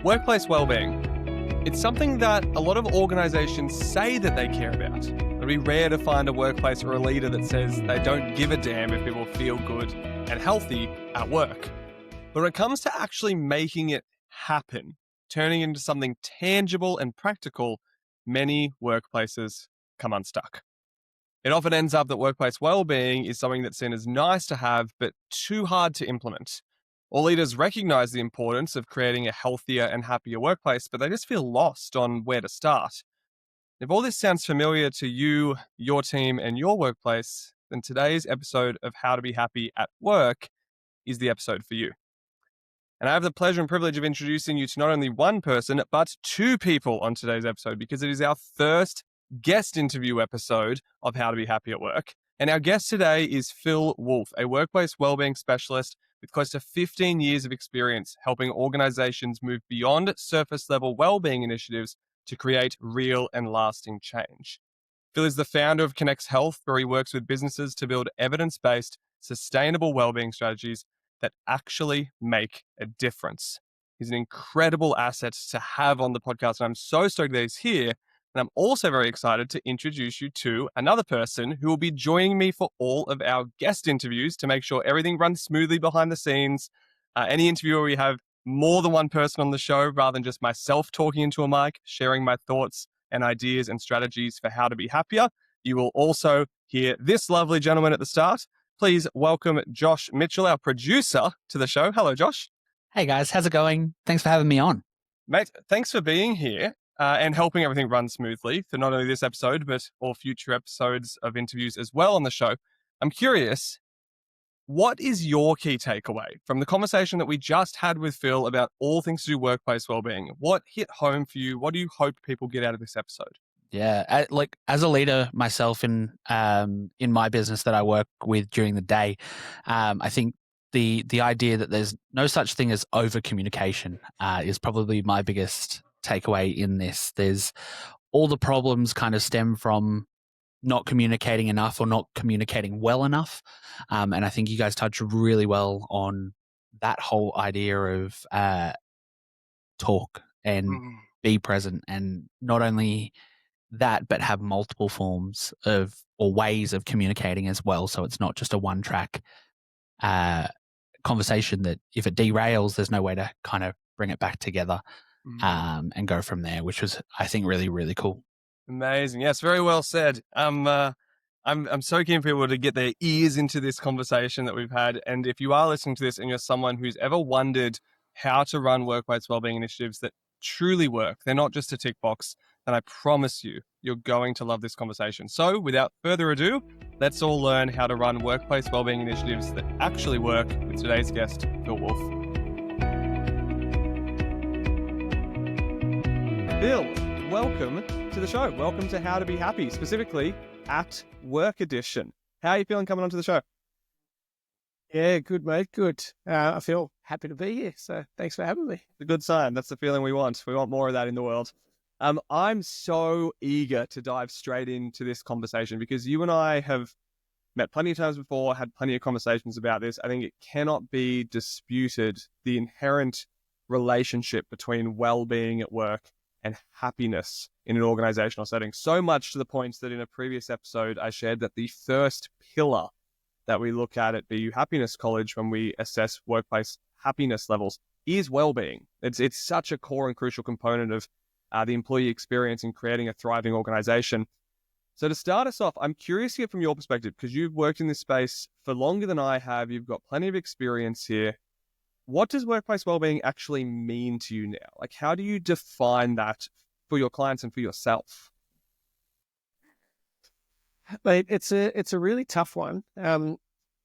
Workplace wellbeing. It's something that a lot of organizations say that they care about. It'd be rare to find a workplace or a leader that says they don't give a damn if people feel good and healthy at work. But when it comes to actually making it happen, turning into something tangible and practical, many workplaces come unstuck. It often ends up that workplace wellbeing is something that's seen as nice to have, but too hard to implement. All leaders recognize the importance of creating a healthier and happier workplace, but they just feel lost on where to start. If all this sounds familiar to you, your team, and your workplace, then today's episode of How to Be Happy at Work is the episode for you. And I have the pleasure and privilege of introducing you to not only one person, but two people on today's episode, because it is our first guest interview episode of How to Be Happy at Work. And our guest today is Phil Wolffe, a workplace wellbeing specialist with close to 15 years of experience helping organizations move beyond surface level wellbeing initiatives to create real and lasting change. Phil is the founder of Kinex Health, where he works with businesses to build evidence-based, sustainable wellbeing strategies that actually make a difference. He's an incredible asset to have on the podcast, and I'm so stoked that he's here. And I'm also very excited to introduce you to another person who will be joining me for all of our guest interviews to make sure everything runs smoothly behind the scenes. Any interview where we have more than one person on the show rather than just myself talking into a mic, sharing my thoughts and ideas and strategies for how to be happier. You will also hear this lovely gentleman at the start. Please welcome Josh Mitchell, our producer, to the show. Hello, Josh. Hey guys, how's it going? Thanks for having me on. Mate, thanks for being here. And helping everything run smoothly for not only this episode, but all future episodes of interviews as well on the show. I'm curious, what is your key takeaway from the conversation that we just had with Phil about all things to do workplace wellbeing? What hit home for you? What do you hope people get out of this episode? Yeah, as a leader myself in my business that I work with during the day, I think the idea that there's no such thing as over communication is probably my biggest takeaway in this. There's all the problems kind of stem from not communicating enough or not communicating well enough. And I think you guys touched really well on that whole idea of talk and be present, and not only that, but have multiple forms of or ways of communicating as well. So it's not just a one track conversation that if it derails, there's no way to kind of bring it back together. And go from there, which was, I think, really, really cool. Amazing. Yes, very well said. I'm so keen for people to get their ears into this conversation that we've had. And if you are listening to this and you're someone who's ever wondered how to run workplace wellbeing initiatives that truly work, they're not just a tick box, then I promise you, you're going to love this conversation. So without further ado, let's all learn how to run workplace wellbeing initiatives that actually work with today's guest, Phil Wolffe. Phil, welcome to the show. Welcome to How to Be Happy, specifically at Work Edition. How are you feeling coming onto the show? Yeah, good, mate. Good. I feel happy to be here. So thanks for having me. It's a good sign. That's the feeling we want. We want more of that in the world. I'm so eager to dive straight into this conversation because you and I have met plenty of times before, had plenty of conversations about this. I think it cannot be disputed, the inherent relationship between well-being at work and happiness in an organizational setting. So much to the point that in a previous episode, I shared that the first pillar that we look at BU Happiness College when we assess workplace happiness levels is well-being. It's such a core and crucial component of the employee experience in creating a thriving organization. So to start us off, I'm curious to get from your perspective, because you've worked in this space for longer than I have. You've got plenty of experience here. What does workplace wellbeing actually mean to you now? Like, how do you define that for your clients and for yourself? Mate, it's a really tough one.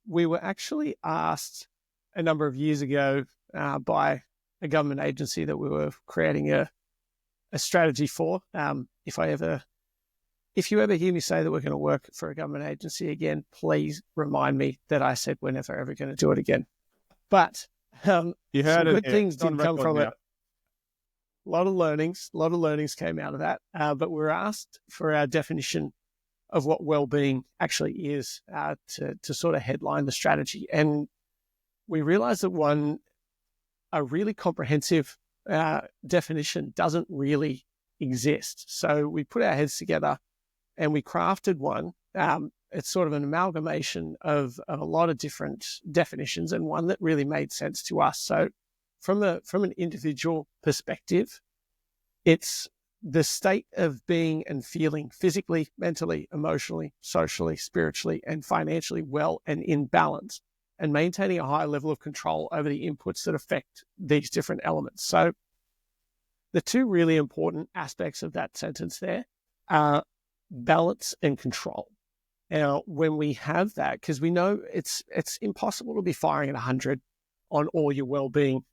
We were actually asked a number of years ago by a government agency that we were creating a strategy for. If you ever hear me say that we're going to work for a government agency again, please remind me that I said we're never ever going to do it again. But you heard some it. Good things did come from it. A lot of learnings came out of that. But we were asked for our definition of what well-being actually is to sort of headline the strategy. And we realized that a really comprehensive definition doesn't really exist. So we put our heads together and we crafted one. It's sort of an amalgamation of a lot of different definitions, and one that really made sense to us. So from an individual perspective, it's the state of being and feeling physically, mentally, emotionally, socially, spiritually, and financially well and in balance, and maintaining a high level of control over the inputs that affect these different elements. So the two really important aspects of that sentence there are balance and control. Now, when we have that, because we know it's impossible to be firing at 100 on all your well-being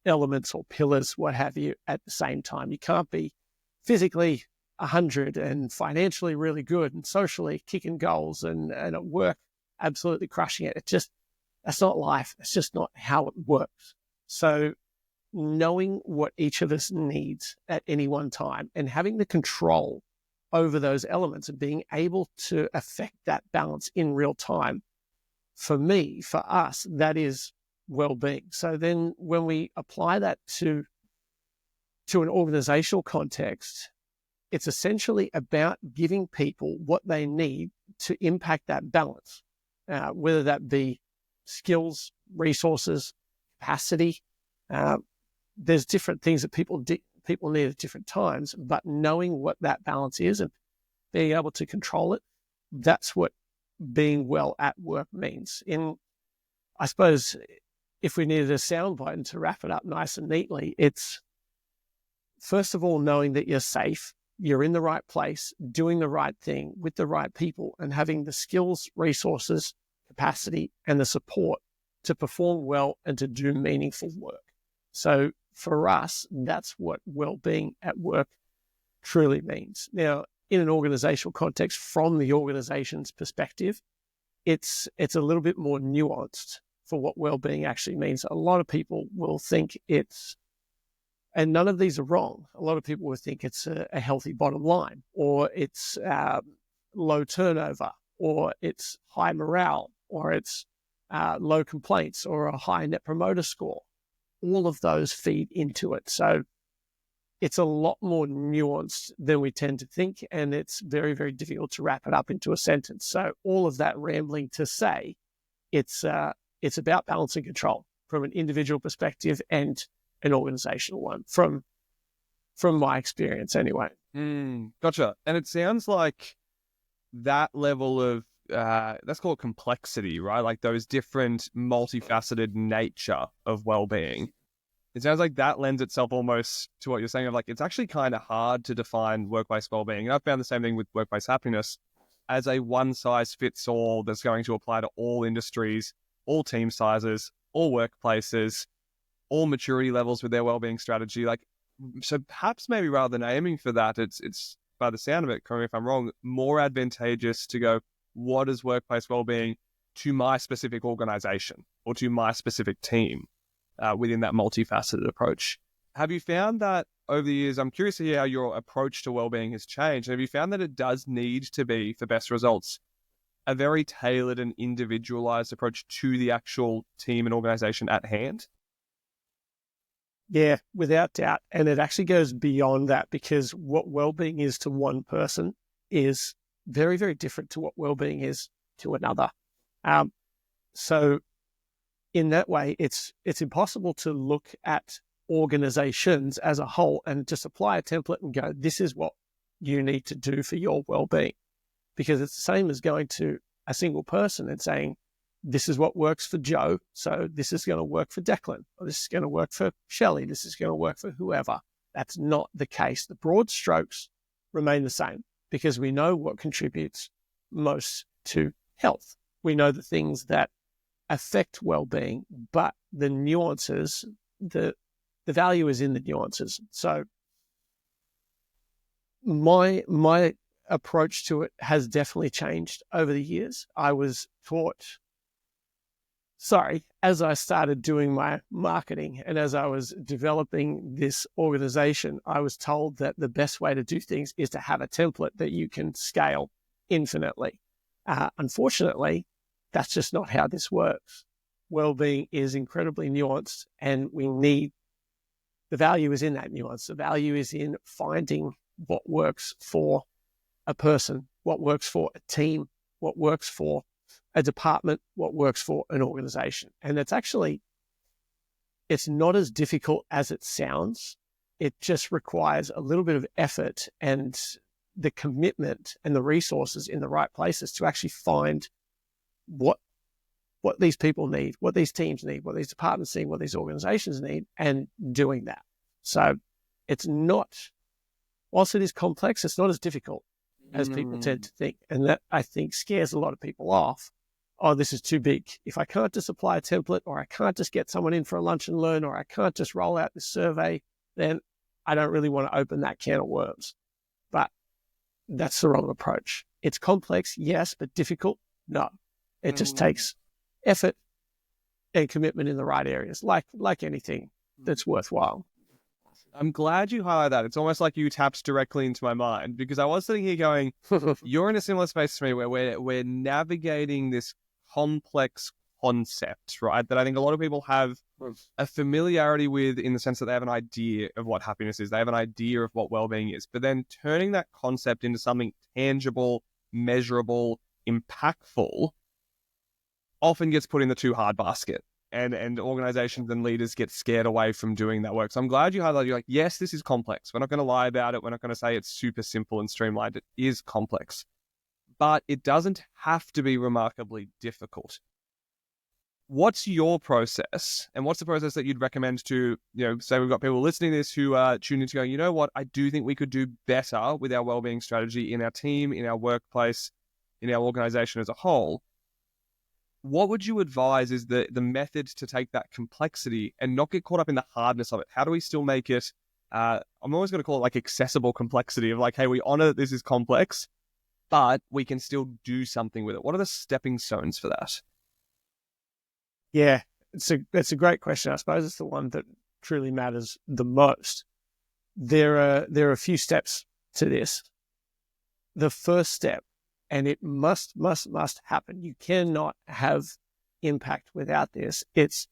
elements or pillars, what have you, at the same time. You can't be physically 100 and financially really good and socially kicking goals and at work absolutely crushing it. That's not life. It's just not how it works. So knowing what each of us needs at any one time and having the control over those elements and being able to affect that balance in real time, for me, for us, that is well-being. So then when we apply that to an organizational context, it's essentially about giving people what they need to impact that balance, whether that be skills, resources, capacity. There's different things that people need at different times, but knowing what that balance is and being able to control it, that's what being well at work means. I suppose, if we needed a soundbite to wrap it up nice and neatly, it's first of all knowing that you're safe, you're in the right place, doing the right thing with the right people, and having the skills, resources, capacity, and the support to perform well and to do meaningful work. So for us, that's what well-being at work truly means. Now, in an organizational context, from the organization's perspective, it's a little bit more nuanced for what well-being actually means. A lot of people will think and none of these are wrong. A lot of people will think it's a healthy bottom line, or it's low turnover, or it's high morale, or it's low complaints, or a high net promoter score. All of those feed into it. So it's a lot more nuanced than we tend to think, and it's very, very difficult to wrap it up into a sentence. So all of that rambling to say, it's about balance and control from an individual perspective and an organizational one, from my experience anyway. Gotcha. And it sounds like that level of let's call it complexity, right? Like those different multifaceted nature of well-being. It sounds like that lends itself almost to what you're saying of like, it's actually kind of hard to define workplace well-being. And I've found the same thing with workplace happiness as a one-size-fits-all that's going to apply to all industries, all team sizes, all workplaces, all maturity levels with their well-being strategy. Like, so perhaps maybe rather than aiming for that, it's by the sound of it, correct me if I'm wrong, more advantageous to go, what is workplace well-being to my specific organization or to my specific team within that multifaceted approach? Have you found that over the years, I'm curious to hear how your approach to well-being has changed. Have you found that it does need to be, for best results, a very tailored and individualized approach to the actual team and organization at hand? Yeah, without doubt. And it actually goes beyond that, because what well-being is to one person is very, very different to what well-being is to another. So in that way, it's impossible to look at organizations as a whole and just apply a template and go, this is what you need to do for your well-being. Because it's the same as going to a single person and saying, this is what works for Joe, so this is going to work for Declan, or this is going to work for Shelley, this is going to work for whoever. That's not the case. The broad strokes remain the same, because we know what contributes most to health. We know the things that affect well-being, but the nuances, the value is in the nuances. So my approach to it has definitely changed over the years. I was taught, as I started doing my marketing and as I was developing this organization, I was told that the best way to do things is to have a template that you can scale infinitely. Unfortunately, that's just not how this works. Well-being is incredibly nuanced, and we need the value is in that nuance. The value is in finding what works for a person, what works for a team, what works for a department, what works for an organization. And it's not as difficult as it sounds. It just requires a little bit of effort and the commitment and the resources in the right places to actually find what these people need, what these teams need, what these departments need, what these organizations need, and doing that. So it's not, whilst it is complex, it's not as difficult as people tend to think. And that, I think, scares a lot of people off. Oh, this is too big. If I can't just apply a template, or I can't just get someone in for a lunch and learn, or I can't just roll out this survey, then I don't really want to open that can of worms. But that's the wrong approach. It's complex, yes, but difficult, no. It just takes effort and commitment in the right areas, like anything that's worthwhile. I'm glad you highlighted that. It's almost like you tapped directly into my mind, because I was sitting here going, you're in a similar space to me where we're navigating this complex concept, right? That I think a lot of people have a familiarity with, in the sense that they have an idea of what happiness is. They have an idea of what well-being is, but then turning that concept into something tangible, measurable, impactful often gets put in the too hard basket. And organizations and leaders get scared away from doing that work. So I'm glad you highlighted, you're like, yes, this is complex. We're not going to lie about it. We're not going to say it's super simple and streamlined. It is complex, but it doesn't have to be remarkably difficult. What's your process, and what's the process that you'd recommend to, say we've got people listening to this who are tuning in to go, you know what, I do think we could do better with our wellbeing strategy in our team, in our workplace, in our organization as a whole. What would you advise is the method to take that complexity and not get caught up in the hardness of it? How do we still make it, I'm always going to call it like accessible complexity, of like, hey, we honor that this is complex, but we can still do something with it. What are the stepping stones for that? Yeah, it's a great question. I suppose it's the one that truly matters the most. There are a few steps to this. The first step, and it must happen. You cannot have impact without this. It's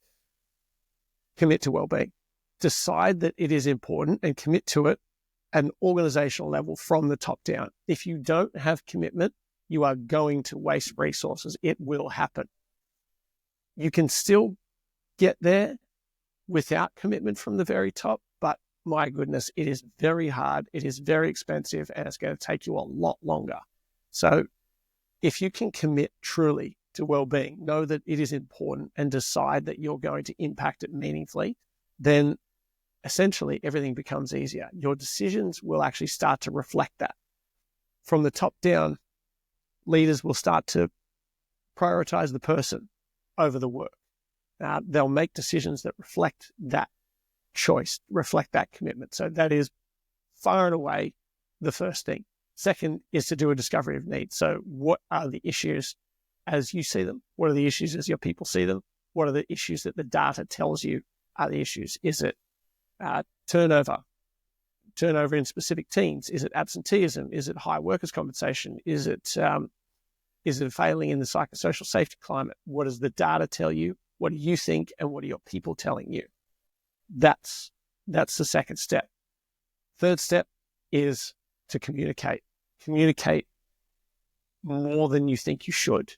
commit to well-being. Decide that it is important and commit to it at an organizational level from the top down. If you don't have commitment, you are going to waste resources. It will happen. You can still get there without commitment from the very top, but my goodness, it is very hard. It is very expensive, and it's going to take you a lot longer. So if you can commit truly to well-being, know that it is important, and decide that you're going to impact it meaningfully, then essentially everything becomes easier. Your decisions will actually start to reflect that. From the top down, leaders will start to prioritize the person over the work. They'll make decisions that reflect that choice, reflect that commitment. So that is far and away the first thing. Second is to do a discovery of needs. So what are the issues as you see them? What are the issues as your people see them? What are the issues that the data tells you are the issues? Is it turnover in specific teams? Is it absenteeism? Is it high workers' compensation? Is it failing in the psychosocial safety climate? What does the data tell you? What do you think? And what are your people telling you? That's the second step. Third step is to communicate. Communicate more than you think you should.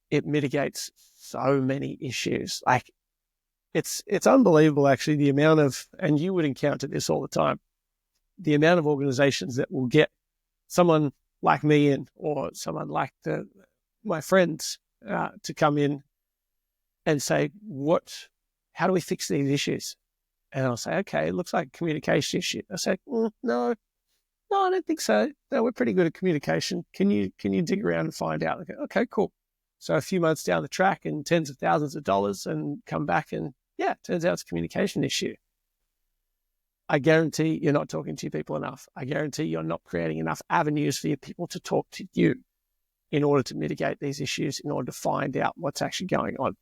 It mitigates so many issues. Like it's unbelievable, actually, the amount of, and you would encounter this all the time, the amount of organizations that will get someone like me in, or someone like my friends to come in and say, how do we fix these issues? And I'll say, okay, it looks like a communication issue. I say, no, I don't think so. No, we're pretty good at communication. Can you dig around and find out? Okay, cool. So a few months down the track and tens of thousands of dollars, and come back and it turns out it's a communication issue. I guarantee you're not talking to your people enough. I guarantee you're not creating enough avenues for your people to talk to you in order to mitigate these issues, in order to find out what's actually going on.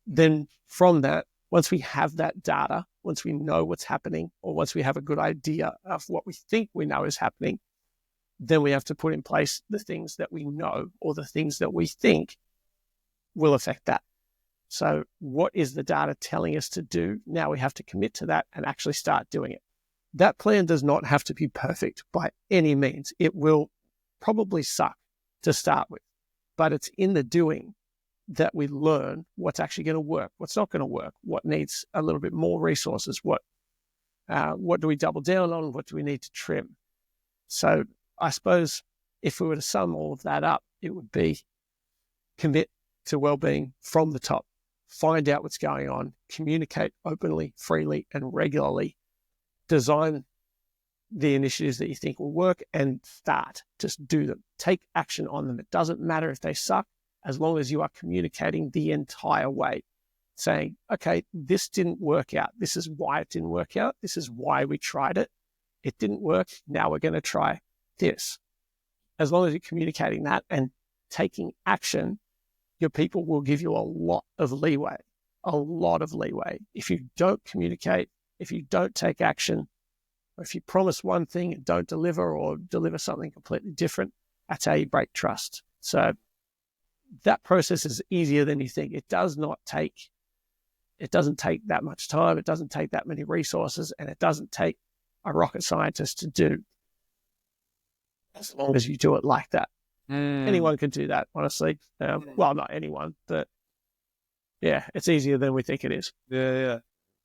Then from that, once we have that data, once we know what's happening, or once we have a good idea of what we think we know is happening, then we have to put in place the things that we know, or the things that we think will affect that. So what is the data telling us to do? Now we have to commit to that and actually start doing it. That plan does not have to be perfect by any means. It will probably suck to start with, but it's in the doing that we learn what's actually going to work, what's not going to work, what needs a little bit more resources, what do we double down on, what do we need to trim. So I suppose if we were to sum all of that up, it would be commit to wellbeing from the top, find out what's going on, communicate openly, freely, and regularly, design the initiatives that you think will work, and just do them. Take action on them. It doesn't matter if they suck, as long as you are communicating the entire way, saying, okay, this didn't work out. This is why it didn't work out. This is why we tried it. It didn't work. Now we're going to try this. As long as you're communicating that and taking action, your people will give you a lot of leeway. If you don't communicate, if you don't take action, or if you promise one thing and don't deliver, or deliver something completely different, that's how you break trust. So that process is easier than you think. It doesn't take that much time. It doesn't take that many resources, and it doesn't take a rocket scientist to do, as long as you do it like that. Anyone can do that, honestly. Well, not anyone, but yeah, it's easier than we think it is. Yeah.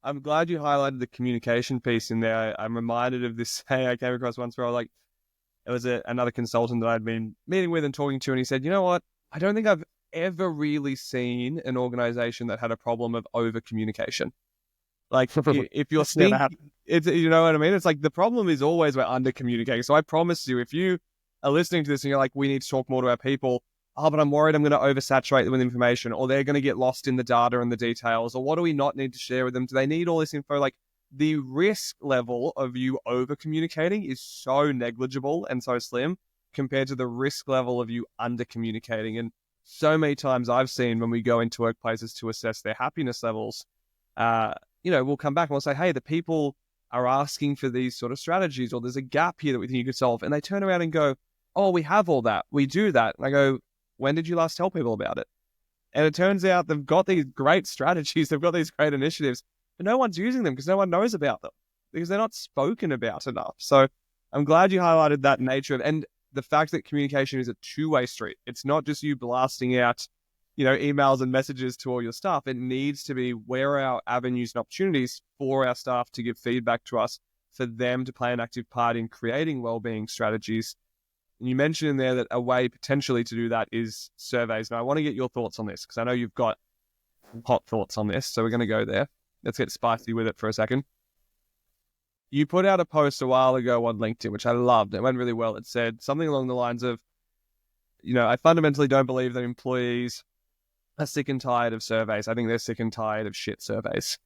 I'm glad you highlighted the communication piece in there. I'm reminded of this saying I came across once where it was another consultant that I'd been meeting with and talking to, and he said, you know what? I don't think I've ever really seen an organization that had a problem of over communication. Like if you're thinking, it's, you know what I mean? It's like the problem is always we're under communicating. So I promise you, if you are listening to this and you're like, we need to talk more to our people, but I'm worried I'm going to oversaturate them with information, or they're going to get lost in the data and the details, or what do we not need to share with them? Do they need all this info? Like, the risk level of you over communicating is so negligible and so slim compared to the risk level of you under communicating. And so many times I've seen when we go into workplaces to assess their happiness levels, we'll come back and we'll say, hey, the people are asking for these sort of strategies, or there's a gap here that we think you could solve. And they turn around and go, oh, we have all that. We do that. And I go, when did you last tell people about it? And it turns out they've got these great strategies. They've got these great initiatives, but no one's using them because no one knows about them, because they're not spoken about enough. So I'm glad you highlighted that nature and the fact that communication is a two-way street. It's not just you blasting out, emails and messages to all your staff. It needs to be, where are our avenues and opportunities for our staff to give feedback to us, for them to play an active part in creating wellbeing strategies. And you mentioned in there that a way potentially to do that is surveys. Now, I want to get your thoughts on this, because I know you've got hot thoughts on this. So we're going to go there. Let's get spicy with it for a second. You put out a post a while ago on LinkedIn, which I loved. It went really well. It said something along the lines of, I fundamentally don't believe that employees are sick and tired of surveys. I think they're sick and tired of shit surveys.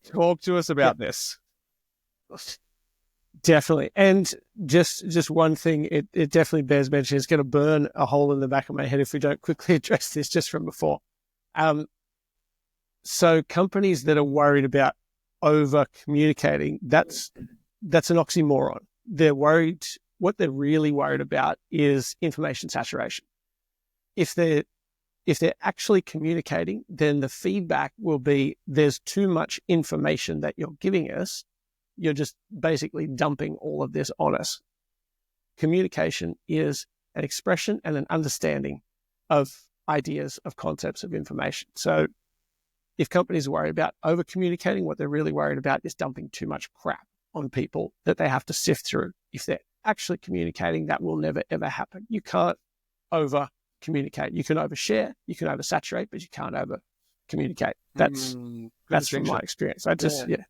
Talk to us about this. Definitely. And just one thing, it definitely bears mention. It's going to burn a hole in the back of my head if we don't quickly address this just from before. So companies that are worried about over communicating, that's an oxymoron. They're worried. What they're really worried about is information saturation. If they're actually communicating, then the feedback will be, there's too much information that you're giving us. You're just basically dumping all of this on us. Communication is an expression and an understanding of ideas, of concepts, of information. So if companies are worried about over communicating, what they're really worried about is dumping too much crap on people that they have to sift through. If they're actually communicating, that will never, ever happen. You can't over communicate. You can overshare, you can oversaturate, but you can't over communicate. That's from my experience. Surveys.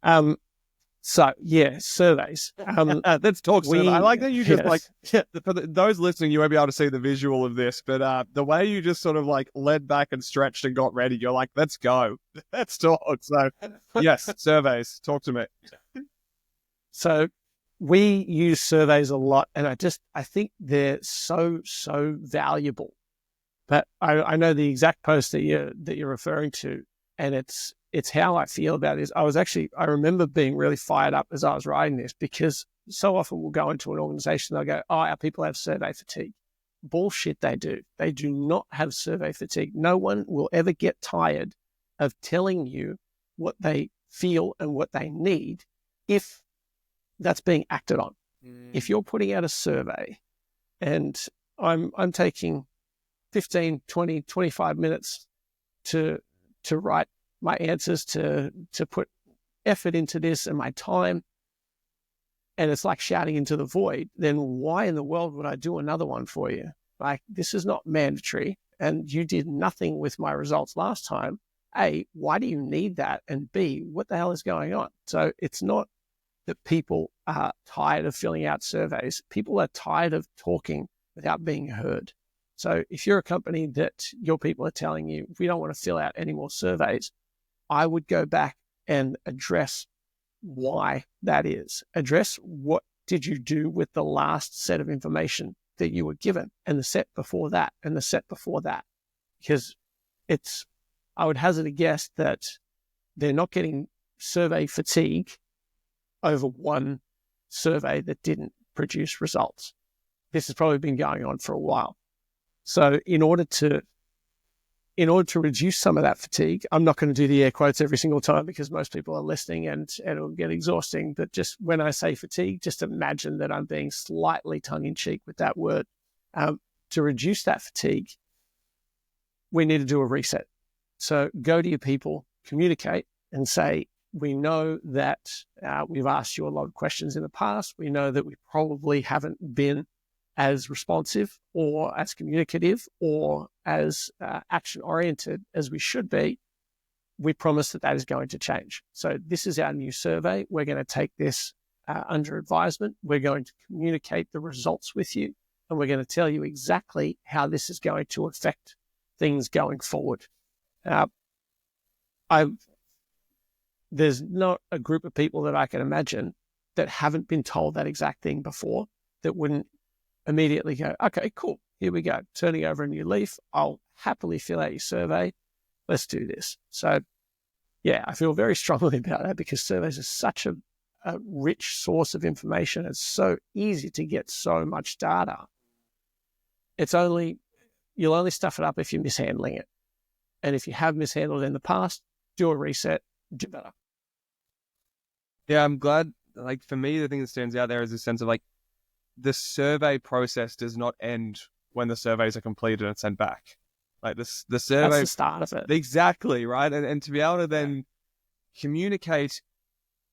Let's talk surveys. I like that you just for those listening, you won't be able to see the visual of this, but the way you just sort of led back and stretched and got ready, you're like, let's go. Let's talk. So yes, surveys. Talk to me. So we use surveys a lot, and I think they're so valuable. But I know the exact post that you're referring to, and it's how I feel about this. I remember being really fired up as I was writing this, because so often we'll go into an organization, they'll go, oh, our people have survey fatigue. bullshit they do. They do not have survey fatigue. No one will ever get tired of telling you what they feel and what they need if that's being acted on. If you're putting out a survey and I'm taking 15, 20, 25 minutes to write my answers, to put effort into this and my time, and it's like shouting into the void, then why in the world would I do another one for you? Like, this is not mandatory, and you did nothing with my results last time. A, why do you need that? And B, what the hell is going on? So it's not that people are tired of filling out surveys. People are tired of talking without being heard. So if you're a company that your people are telling you, we don't want to fill out any more surveys, I would go back and address why that is. Address what did you do with the last set of information that you were given, and the set before that, and the set before that. Because I would hazard a guess that they're not getting survey fatigue over one survey that didn't produce results. This has probably been going on for a while. So in order to reduce some of that fatigue, I'm not going to do the air quotes every single time because most people are listening and it'll get exhausting. But just when I say fatigue, just imagine that I'm being slightly tongue-in-cheek with that word. To reduce that fatigue, we need to do a reset. So go to your people, communicate and say, we know that we've asked you a lot of questions in the past. We know that we probably haven't been as responsive or as communicative or as action-oriented as we should be. We promise that is going to change. So this is our new survey. We're going to take this under advisement. We're going to communicate the results with you, and we're going to tell you exactly how this is going to affect things going forward. There's not a group of people that I can imagine that haven't been told that exact thing before that wouldn't immediately go, okay, cool, here we go, turning over a new leaf. I'll happily fill out your survey. Let's do this. So yeah, I feel very strongly about that because surveys are such a rich source of information. It's so easy to get so much data. You'll only stuff it up if you're mishandling it. And if you have mishandled it in the past, do a reset, do better. Yeah, I'm glad. Like, for me, the thing that stands out there is a sense of like, the survey process does not end when the surveys are completed and sent back. Like the survey, that's the start of it. Exactly, right? And to be able to then communicate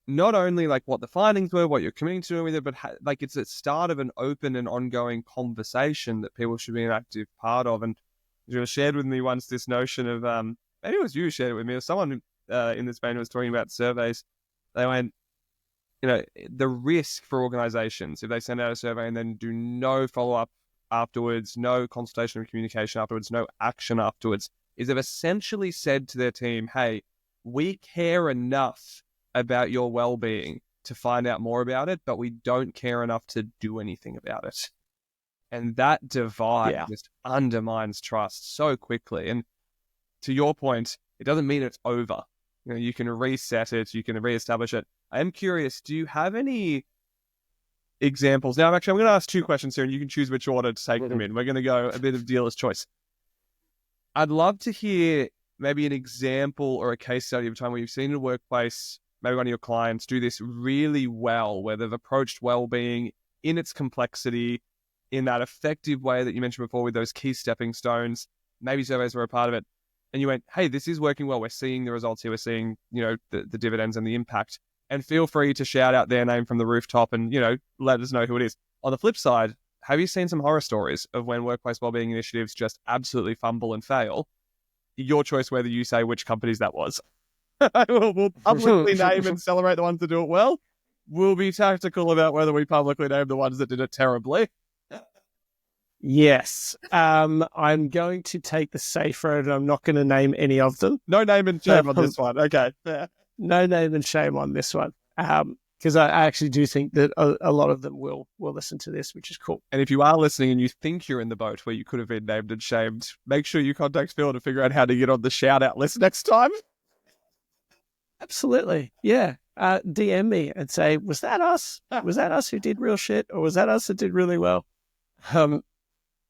not only like what the findings were, what you're committing to doing with it, but like it's a start of an open and ongoing conversation that people should be an active part of. And you shared with me once this notion of, maybe it was you who shared it with me, or someone in this vein was talking about surveys. They went, the risk for organizations, if they send out a survey and then do no follow-up afterwards, no consultation or communication afterwards, no action afterwards, is they've essentially said to their team, hey, we care enough about your well-being to find out more about it, but we don't care enough to do anything about it. And that divide just undermines trust so quickly. And to your point, it doesn't mean it's over. You can reset it, you can reestablish it. I am curious, do you have any examples? Now, I'm going to ask two questions here, and you can choose which order to take them in. We're going to go a bit of dealer's choice. I'd love to hear maybe an example or a case study of a time where you've seen in a workplace, maybe one of your clients do this really well, where they've approached well-being in its complexity, in that effective way that you mentioned before with those key stepping stones. Maybe surveys were a part of it. And you went, hey, this is working well. We're seeing the results here. We're seeing, the dividends and the impact. And feel free to shout out their name from the rooftop and, let us know who it is. On the flip side, have you seen some horror stories of when workplace wellbeing initiatives just absolutely fumble and fail? Your choice whether you say which companies that was. We'll publicly name and celebrate the ones that do it well. We'll be tactical about whether we publicly name the ones that did it terribly. Yes. I'm going to take the safe road, and I'm not going to name any of them. No name and shame on this one. Okay. Yeah. No name and shame on this one. Because I actually do think that a lot of them will listen to this, which is cool. And if you are listening and you think you're in the boat where you could have been named and shamed, make sure you contact Phil to figure out how to get on the shout-out list next time. Absolutely. Yeah. DM me and say, was that us? Was that us who did real shit? Or was that us that did really well?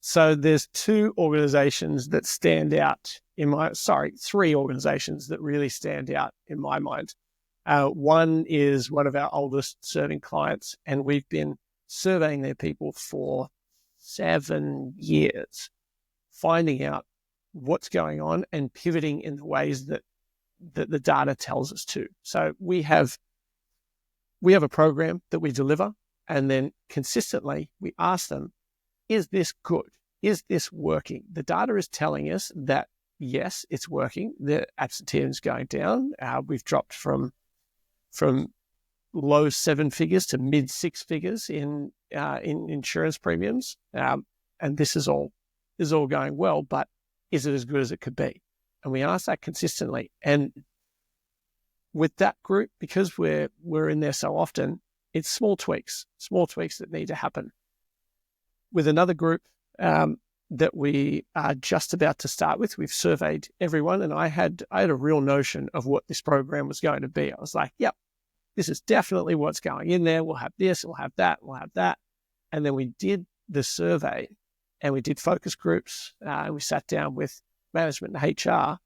So there's three organizations that really stand out in my mind. One is one of our oldest serving clients, and we've been surveying their people for 7 years, finding out what's going on and pivoting in the ways that the data tells us to. So we have a program that we deliver, and then consistently we ask them, is this good? Is this working? The data is telling us that, yes, it's working. The absenteeism is going down. We've dropped from low 7 figures to mid 6 figures in insurance premiums. And this is all going well, but is it as good as it could be? And we ask that consistently. And with that group, because we're in there so often, it's small tweaks that need to happen. With another group that we are just about to start with, we've surveyed everyone, and I had a real notion of what this program was going to be. I was like, yep, this is definitely what's going in there. We'll have this, we'll have that, we'll have that. And then we did the survey, and we did focus groups, and we sat down with management and HR,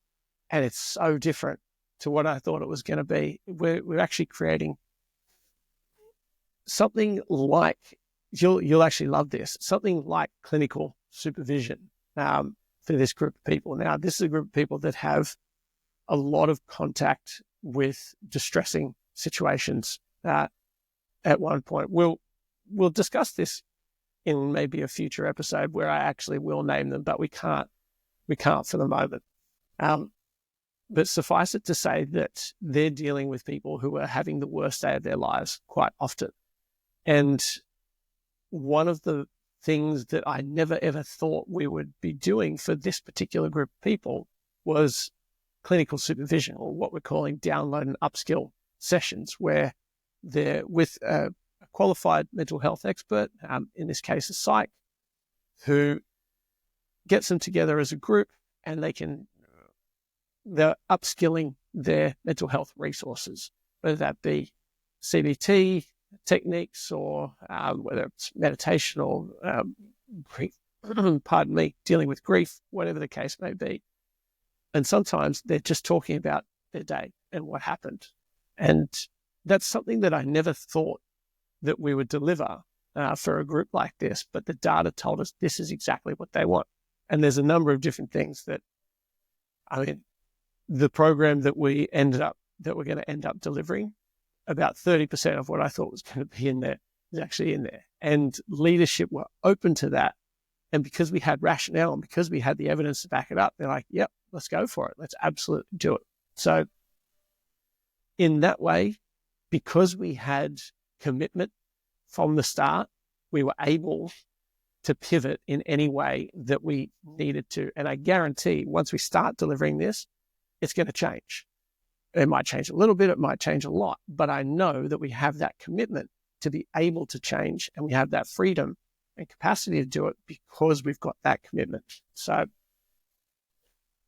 and it's so different to what I thought it was going to be. We're actually creating something like, you'll actually love this, something like clinical supervision for this group of people. Now, this is a group of people that have a lot of contact with distressing situations at one point. We'll discuss this in maybe a future episode where I actually will name them, but we can't for the moment. But suffice it to say that they're dealing with people who are having the worst day of their lives quite often. And one of the things that I never, ever thought we would be doing for this particular group of people was clinical supervision, or what we're calling download and upskill sessions, where they're with a qualified mental health expert, in this case a psych, who gets them together as a group, and they're upskilling their mental health resources, whether that be CBT techniques or whether it's meditation or grief, dealing with grief, whatever the case may be. And sometimes they're just talking about their day and what happened. And that's something that I never thought that we would deliver for a group like this, but the data told us this is exactly what they want. And there's a number of different things that, the program that we're going to end up delivering, about 30% of what I thought was going to be in there is actually in there. And leadership were open to that. And because we had rationale and because we had the evidence to back it up, they're like, yep, let's go for it. Let's absolutely do it. So in that way, because we had commitment from the start, we were able to pivot in any way that we needed to. And I guarantee once we start delivering this, it's going to change. It might change a little bit, it might change a lot, but I know that we have that commitment to be able to change, and we have that freedom and capacity to do it because we've got that commitment. So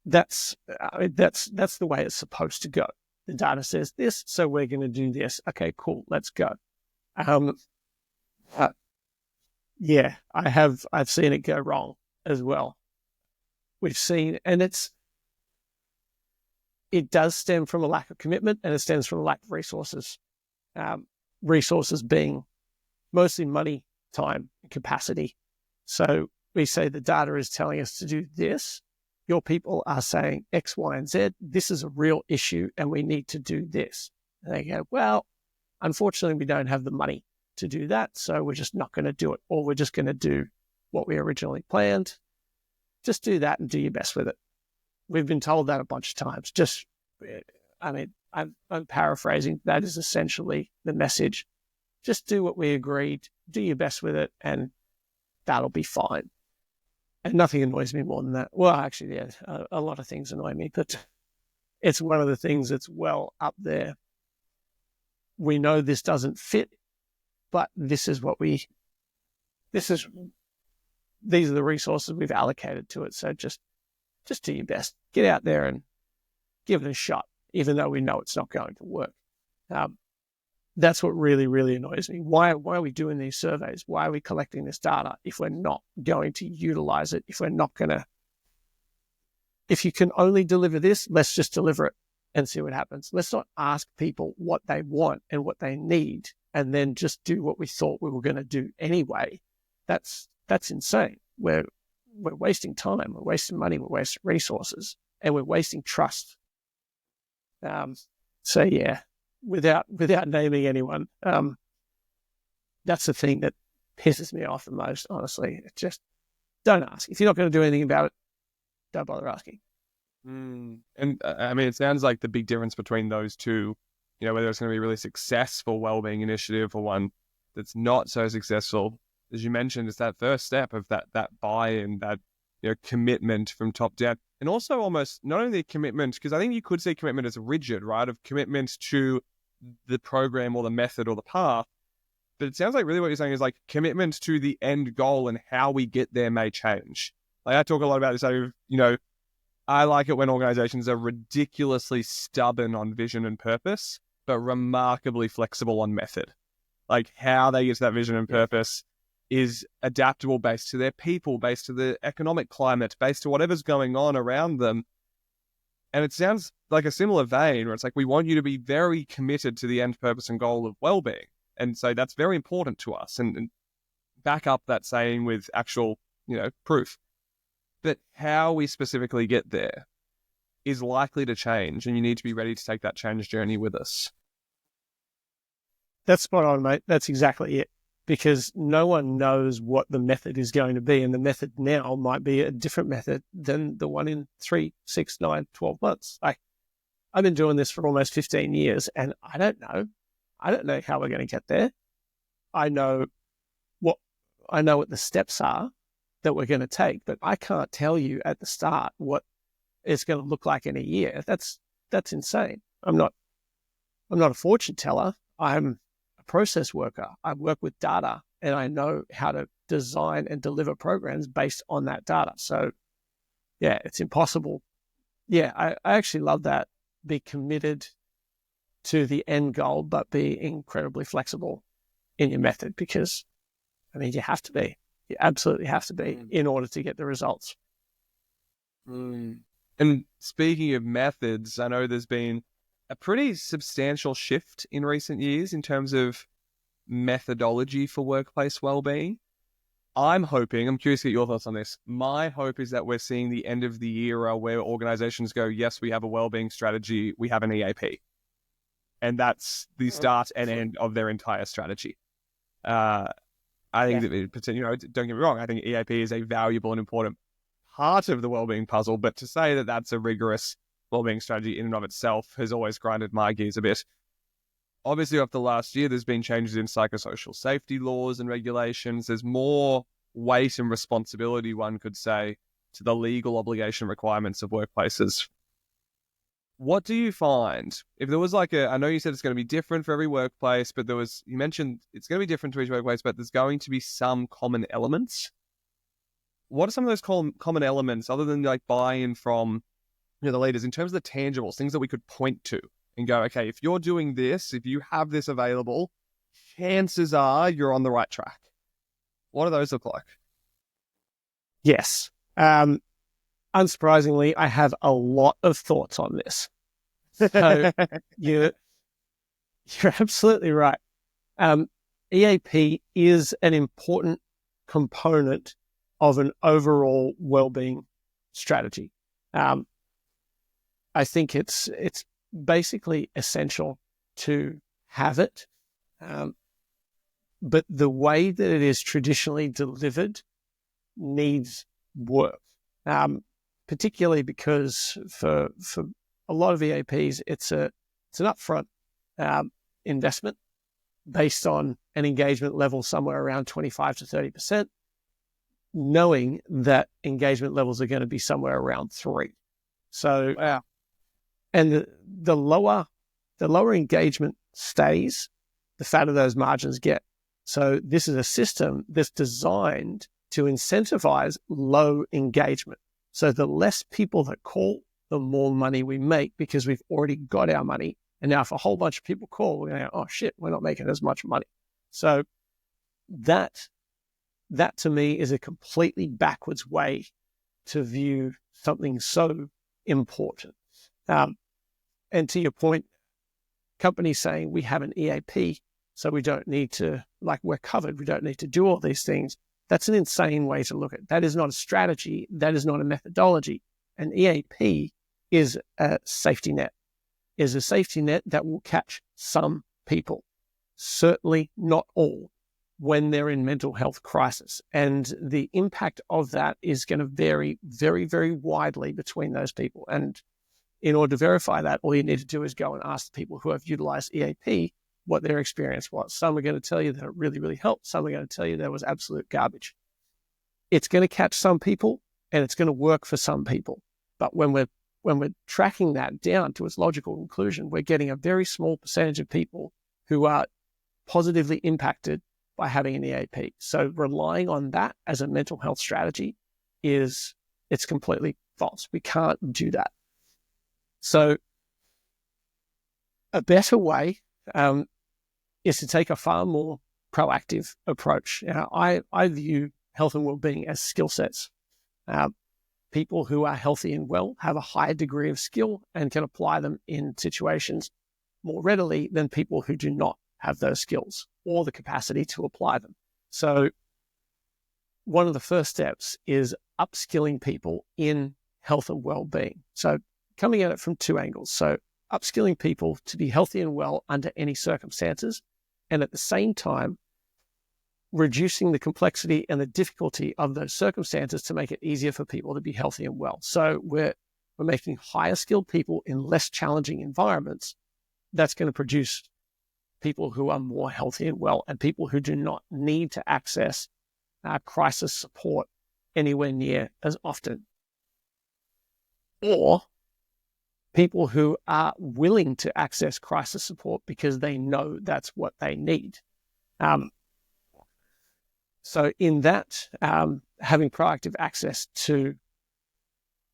that's the way it's supposed to go. The data says this, so we're going to do this. Okay, cool, let's go. Yeah, I've seen it go wrong as well. We've seen, and it does stem from a lack of commitment, and it stems from a lack of resources. Resources being mostly money, time, and capacity. So we say the data is telling us to do this. Your people are saying X, Y, and Z. This is a real issue, and we need to do this. And they go, well, unfortunately, we don't have the money to do that, so we're just not going to do it, or we're just going to do what we originally planned. Just do that and do your best with it. We've been told that a bunch of times. I'm paraphrasing. That is essentially the message. Just do what we agreed, do your best with it, and that'll be fine. And nothing annoys me more than that. Well, actually, yeah, a lot of things annoy me, but it's one of the things that's well up there. We know this doesn't fit, but these are the resources we've allocated to it. So just do your best. Get out there and give it a shot, even though we know it's not going to work. That's what really, really annoys me. Why are we doing these surveys? Why are we collecting this data if we're not going to utilize it? If you can only deliver this, let's just deliver it and see what happens. Let's not ask people what they want and what they need and then just do what we thought we were going to do anyway. That's insane. We're wasting time, we're wasting money, we're wasting resources, and we're wasting trust. So yeah, without naming anyone, that's the thing that pisses me off the most, honestly. It's just, don't ask. If you're not going to do anything about it, don't bother asking. And I mean, it sounds like the big difference between those two, whether it's going to be a really successful wellbeing initiative or one that's not so successful, as you mentioned, is that first step of that buy-in, that commitment from top down, and also almost not only a commitment, because I think you could say commitment as rigid, right, of commitment to the program or the method or the path, but it sounds like really what you're saying is like commitment to the end goal and how we get there may change. Like I talk a lot about this, I like it when organizations are ridiculously stubborn on vision and purpose, but remarkably flexible on method. Like how they get to that vision and purpose is adaptable based to their people, based to the economic climate, based to whatever's going on around them. And it sounds like a similar vein where it's like, we want you to be very committed to the end purpose and goal of well-being. And so that's very important to us, and back up that saying with actual, proof. But how we specifically get there is likely to change, and you need to be ready to take that change journey with us. That's spot on, mate. That's exactly it. Because no one knows what the method is going to be. And the method now might be a different method than the one in 3, 6, 9, 12 months. I've been doing this for almost 15 years and I don't know. I don't know how we're going to get there. I know what the steps are that we're going to take, but I can't tell you at the start what it's going to look like in a year. That's insane. I'm not a fortune teller. I'm a process worker. I work with data and I know how to design and deliver programs based on that data. So yeah, it's impossible. Yeah, I actually love that. Be committed to the end goal, but be incredibly flexible in your method, because you have to be. You absolutely have to be in order to get the results. And speaking of methods, I know there's been a pretty substantial shift in recent years in terms of methodology for workplace wellbeing. I'm curious to get your thoughts on this. My hope is that we're seeing the end of the era where organizations go, yes, we have a wellbeing strategy, we have an EAP. And that's the start and end of their entire strategy. I think that, don't get me wrong, I think EAP is a valuable and important part of the wellbeing puzzle, but to say that that's a rigorous wellbeing strategy in and of itself has always grinded my gears a bit. Obviously, after last year, there's been changes in psychosocial safety laws and regulations. There's more weight and responsibility, one could say, to the legal obligation requirements of workplaces. What do you find if there was I know you said it's going to be different for every workplace, but you mentioned it's going to be different to each workplace, but there's going to be some common elements. What are some of those common elements other than buy-in from the leaders in terms of the tangibles, things that we could point to and go, okay, if you're doing this, if you have this available, chances are you're on the right track. What do those look like? Yes. Unsurprisingly, I have a lot of thoughts on this. So you're absolutely right. EAP is an important component of an overall wellbeing strategy. I think it's basically essential to have it, but the way that it is traditionally delivered needs work. Particularly because for a lot of EAPs, it's an upfront investment based on an engagement level somewhere around 25 to 30%, knowing that engagement levels are going to be somewhere around 3. So, wow. And the lower engagement stays, the fatter those margins get. So this is a system that's designed to incentivize low engagement. So the less people that call, the more money we make, because we've already got our money And now if a whole bunch of people call, we're going to go, oh shit, we're not making as much money. So that to me is a completely backwards way to view something so important. And to your point, companies saying we have an EAP, so we don't need to, like, we're covered, we don't need to do all these things. That's an insane way to look at it. That is not a strategy. That is not a methodology. An EAP is a safety net, that will catch some people, certainly not all, when they're in mental health crisis. And the impact of that is going to vary very, very widely between those people. And in order to verify that, all you need to do is go and ask the people who have utilized EAP what their experience was. Some are going to tell you that it really, really helped. Some are going to tell you there was absolute garbage. It's going to catch some people and it's going to work for some people. But when we're tracking that down to its logical conclusion, we're getting a very small percentage of people who are positively impacted by having an EAP. So relying on that as a mental health strategy it's completely false. We can't do that. So a better way is to take a far more proactive approach. I view health and well-being as skill sets. People who are healthy and well have a higher degree of skill and can apply them in situations more readily than people who do not have those skills or the capacity to apply them. So one of the first steps is upskilling people in health and well-being. So coming at it from two angles. So upskilling people to be healthy and well under any circumstances, and at the same time, reducing the complexity and the difficulty of those circumstances to make it easier for people to be healthy and well. So we're making higher skilled people in less challenging environments. That's going to produce people who are more healthy and well, and people who do not need to access crisis support anywhere near as often. Or people who are willing to access crisis support because they know that's what they need. So in that, having proactive access to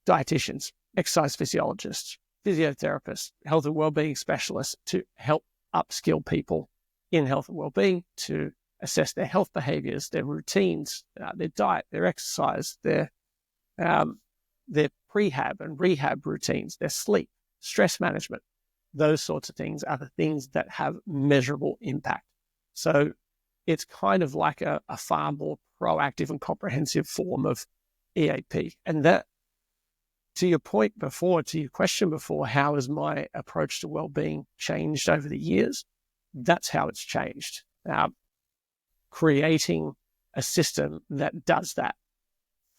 dietitians, exercise physiologists, physiotherapists, health and wellbeing specialists to help upskill people in health and wellbeing, to assess their health behaviors, their routines, their diet, their exercise, their prehab and rehab routines, their sleep, stress management. Those sorts of things are the things that have measurable impact. So it's kind of like a far more proactive and comprehensive form of EAP. And that, to your point before, to your question before, how has my approach to wellbeing changed over the years? That's how it's changed. Creating a system that does that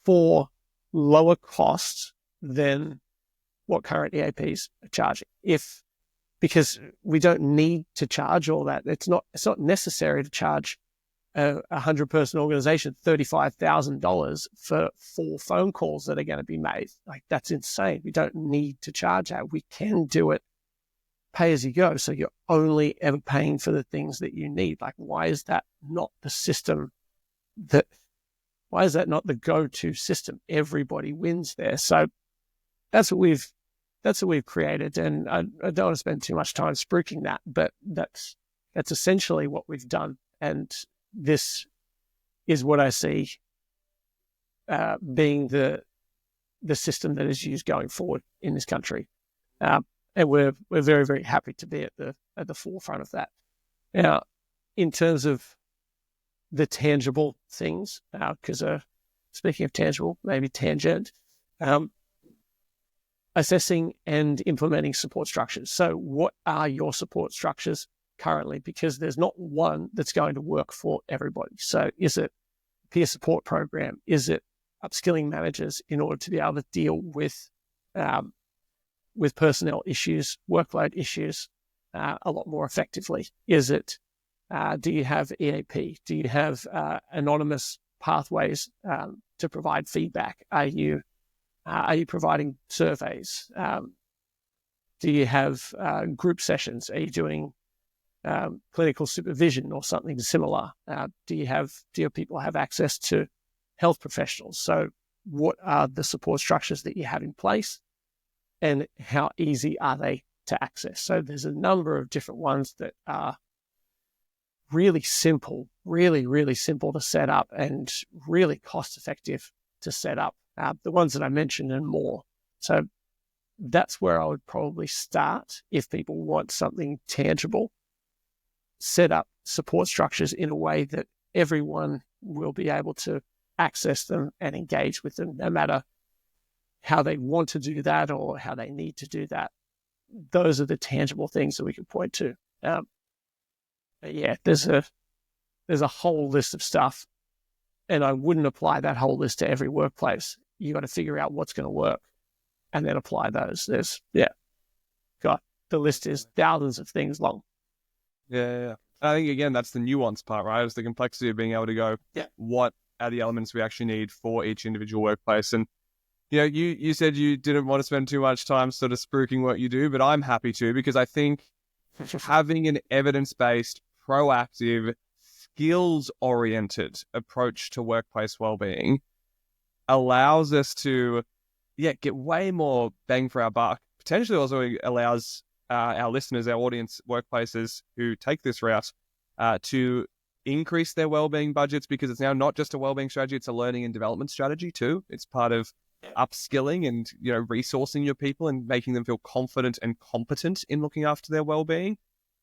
for lower costs than what current EAPs are charging. Because we don't need to charge all that. It's not necessary to charge a 100-person organization $35,000 for 4 phone calls that are going to be made. Like, that's insane. We don't need to charge that. We can do it pay as you go. So you're only ever paying for the things that you need. Like, why is that not the system why is that not the go-to system? Everybody wins there. So that's what we've created. And I don't want to spend too much time spruiking that, but that's essentially what we've done. And this is what I see being the system that is used going forward in this country. And we're very, very happy to be at the forefront of that. Now, in terms of the tangible things, because speaking of tangible, maybe tangent, assessing and implementing support structures. So what are your support structures currently? Because there's not one that's going to work for everybody. So is it peer support program? Is it upskilling managers in order to be able to deal with personnel issues, workload issues a lot more effectively? Is it, do you have EAP? Do you have anonymous pathways to provide feedback? Are you providing surveys? Do you have group sessions? Are you doing clinical supervision or something similar? Do your people have access to health professionals? So what are the support structures that you have in place, and how easy are they to access. So there's a number of different ones that are really simple, really simple to set up and really cost effective to set up. The ones that I mentioned and more. So that's where I would probably start if people want something tangible. Set up support structures in a way that everyone will be able to access them and engage with them, no matter how they want to do that or how they need to do that. Those are the tangible things that we can point to. There's a whole list of stuff, and I wouldn't apply that whole list to every workplace. You got to figure out what's going to work and then apply those. The list is thousands of things long. Yeah. I think, again, that's the nuance part, right? It's the complexity of being able to go, what are the elements we actually need for each individual workplace? And, you said you didn't want to spend too much time sort of spruiking what you do, but I'm happy to, because I think having an evidence-based, proactive, skills-oriented approach to workplace well-being allows us to, get way more bang for our buck. Potentially also allows our listeners, our audience, workplaces who take this route to increase their well-being budgets, because it's now not just a well-being strategy, it's a learning and development strategy too. It's part of upskilling and resourcing your people and making them feel confident and competent in looking after their well-being.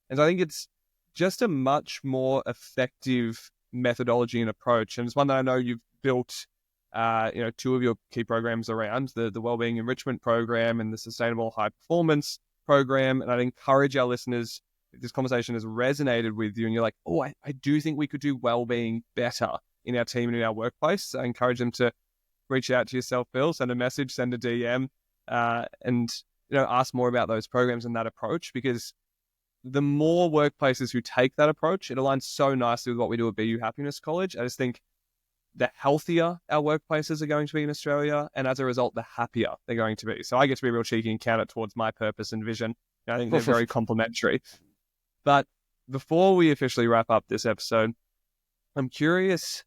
And so I think it's just a much more effective methodology and approach. And it's one that I know you've built two of your key programs around, the Wellbeing Enrichment Program and the Sustainable High Performance Program. And I'd encourage our listeners, if this conversation has resonated with you and you're like, I do think we could do wellbeing better in our team and in our workplace, I encourage them to reach out to yourself, Phil, send a message, send a DM, and ask more about those programs and that approach, because the more workplaces who take that approach, it aligns so nicely with what we do at BU Happiness College. I just think the healthier our workplaces are going to be in Australia, and as a result, the happier they're going to be. So I get to be real cheeky and count it towards my purpose and vision. I think they're very complementary. But before we officially wrap up this episode, I'm curious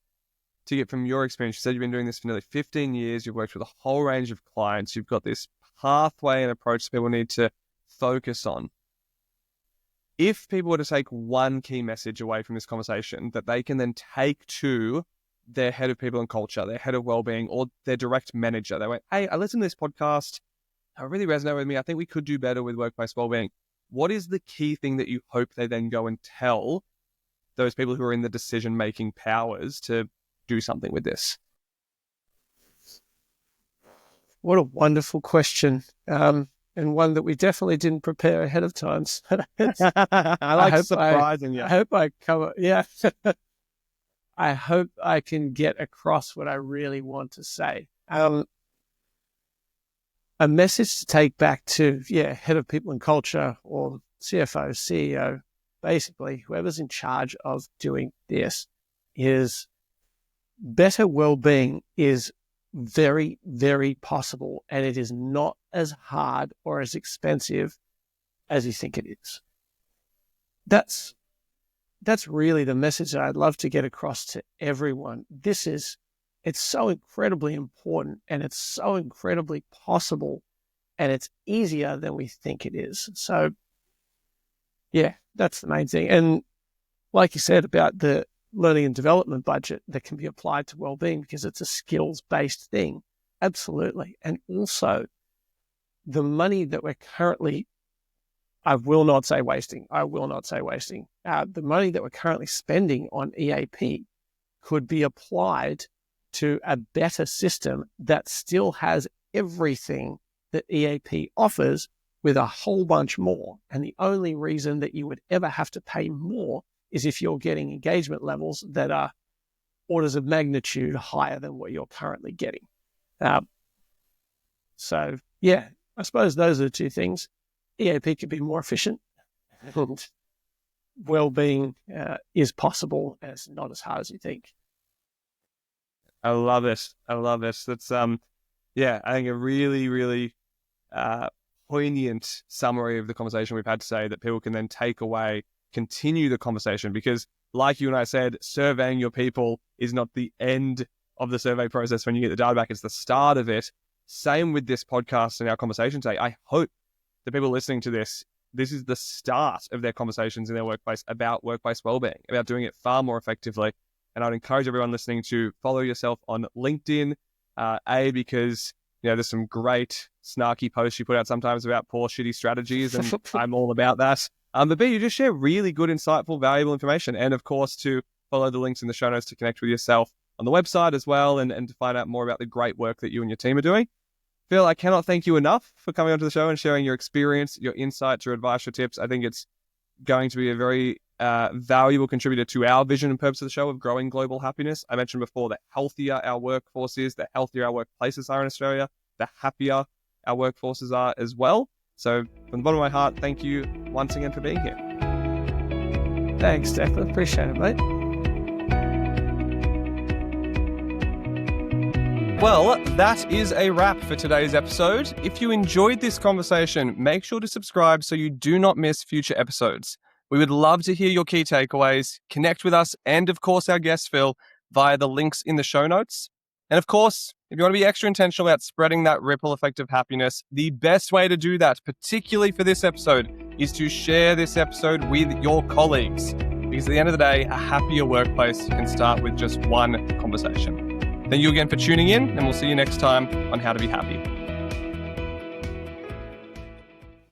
to get from your experience. You said you've been doing this for nearly 15 years. You've worked with a whole range of clients. You've got this pathway and approach that people need to focus on. If people were to take one key message away from this conversation that they can then take to their head of people and culture, their head of wellbeing, or their direct manager, they went, hey, I listened to this podcast. It really resonated with me. I think we could do better with workplace wellbeing. What is the key thing that you hope they then go and tell those people who are in the decision-making powers to do something with this? What a wonderful question. And one that we definitely didn't prepare ahead of time. So I like surprising you. I hope I cover. Yeah. I hope I can get across what I really want to say. A message to take back to, head of people and culture, or CFO, CEO, basically whoever's in charge of doing this, is better well-being is very, very possible, and it is not as hard or as expensive as you think it is. That's really the message that I'd love to get across to everyone. It's so incredibly important, and it's so incredibly possible, and it's easier than we think it is. So, that's the main thing. And like you said about the learning and development budget that can be applied to wellbeing, because it's a skills-based thing. Absolutely. And also the money that we're currently, I will not say wasting. The money that we're currently spending on EAP could be applied to a better system that still has everything that EAP offers with a whole bunch more. And the only reason that you would ever have to pay more is if you're getting engagement levels that are orders of magnitude higher than what you're currently getting. I suppose those are the two things. EAP could be more efficient, and well-being is possible, and it's not as hard as you think. I love it. That's I think a really, really poignant summary of the conversation we've had today that people can then take away, continue the conversation, because like you and I said, surveying your people is not the end of the survey process when you get the data back, it's the start of it. Same with this podcast and our conversation today. I hope the people listening to this is the start of their conversations in their workplace about workplace wellbeing, about doing it far more effectively. And I'd encourage everyone listening to follow yourself on LinkedIn, because there's some great snarky posts you put out sometimes about poor, shitty strategies, and I'm all about that. But B, you just share really good, insightful, valuable information. And of course, to follow the links in the show notes to connect with yourself on the website as well, and to find out more about the great work that you and your team are doing. Phil, I cannot thank you enough for coming onto the show and sharing your experience, your insights, your advice, your tips. I think it's going to be a very valuable contributor to our vision and purpose of the show of growing global happiness. I mentioned before, the healthier our workforce is, the healthier our workplaces are in Australia, the happier our workforces are as well. So from the bottom of my heart, thank you once again for being here. Thanks, Declan. Appreciate it, mate. Well, that is a wrap for today's episode. If you enjoyed this conversation, make sure to subscribe so you do not miss future episodes. We would love to hear your key takeaways. Connect with us and, of course, our guest, Phil, via the links in the show notes. And, of course, if you want to be extra intentional about spreading that ripple effect of happiness, the best way to do that, particularly for this episode, is to share this episode with your colleagues. Because at the end of the day, a happier workplace can start with just one conversation. Thank you again for tuning in, and we'll see you next time on How to Be Happy.